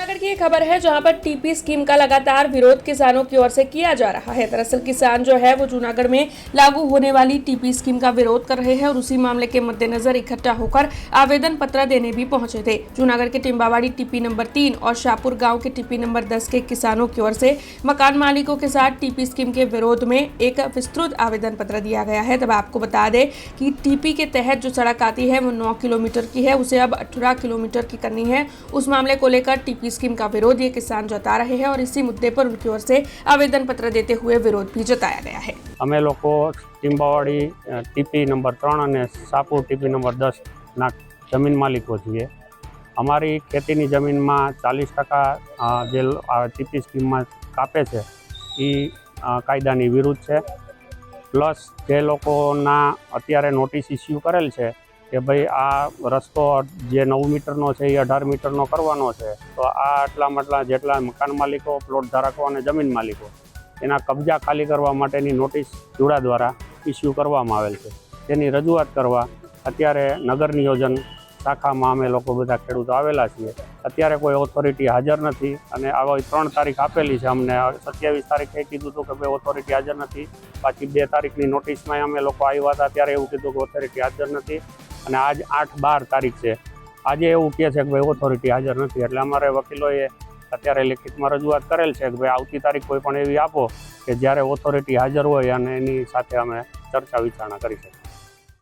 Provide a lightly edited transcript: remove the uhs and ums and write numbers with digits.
जूनागढ़ की एक खबर है जहां पर टीपी स्कीम का लगातार विरोध किसानों की ओर से किया जा रहा है। दरअसल किसान जो है वो जूनागढ़ में लागू होने वाली टीपी स्कीम का विरोध कर रहे हैं और उसी मामले के मद्देनजर इकट्ठा होकर आवेदन पत्र देने भी पहुंचे थे। जूनागढ़ के टिम्बावाड़ी टीपी नंबर 3 और शाहपुर गाँव के टीपी नंबर 10 के किसानों की ओर से मकान मालिकों के साथ टीपी स्कीम के विरोध में एक विस्तृत आवेदन पत्र दिया गया है। तब आपको बता दें कि टीपी के तहत जो सड़क आती है वो 9 किलोमीटर की है, उसे अब 18 किलोमीटर की करनी है। उस मामले को लेकर टीपी स्कीम का विरोध ये किसान जता रहे हैं और इसी मुद्दे पर उनकी ओर से आवेदन पत्र देते हुए विरोध भी जताया गया है। અમે લોકો ટીમ્બાવાડી ટીપી નંબર 3 અને સાપુર ટીપી નંબર 10 ના જમીન માલિકો છીએ। અમારી ખેતીની જમીનમાં 40% જે ટીપી સ્કીમમાં કાપે છે એ કાયદાની વિરુદ્ધ છે। પ્લસ જે લોકોના અત્યારે નોટિસ ઇસ્યુ કરેલ છે કે ભાઈ આ રસ્તો જે 9 મીટરનો છે એ 18 મીટરનો કરવાનો છે, તો આ આટલા જેટલા મકાન માલિકો, પ્લોટ ધારકો અને જમીન માલિકો એના કબજા ખાલી કરવા માટેની નોટિસ જુડા દ્વારા ઇસ્યુ કરવામાં આવેલ છે। તેની રજૂઆત કરવા અત્યારે નગર નિયોજન શાખામાં અમે લોકો બધા ખેડૂતો આવેલા છીએ। અત્યારે કોઈ ઓથોરિટી હાજર નથી અને આવા 3 તારીખ આપેલી છે અમને। 27 તારીખે કીધું હતું કે ભાઈ ઓથોરિટી હાજર નથી, પાછી 2 તારીખની નોટિસમાં અમે લોકો આવ્યા હતા ત્યારે એવું કીધું કે ઓથોરિટી હાજર નથી અને આજ 8-12 તારીખ છે, આજે એવું કહે છે કે ભાઈ ઓથોરિટી હાજર નથી। એટલે અમારે વકીલોએ અત્યારે લેખિતમાં રજૂઆત કરેલ છે કે ભાઈ આવતી તારીખ કોઈ પણ એવી આપો કે જ્યારે ઓથોરિટી હાજર હોય અને એની સાથે અમે ચર્ચા વિચારણા કરી શકીએ।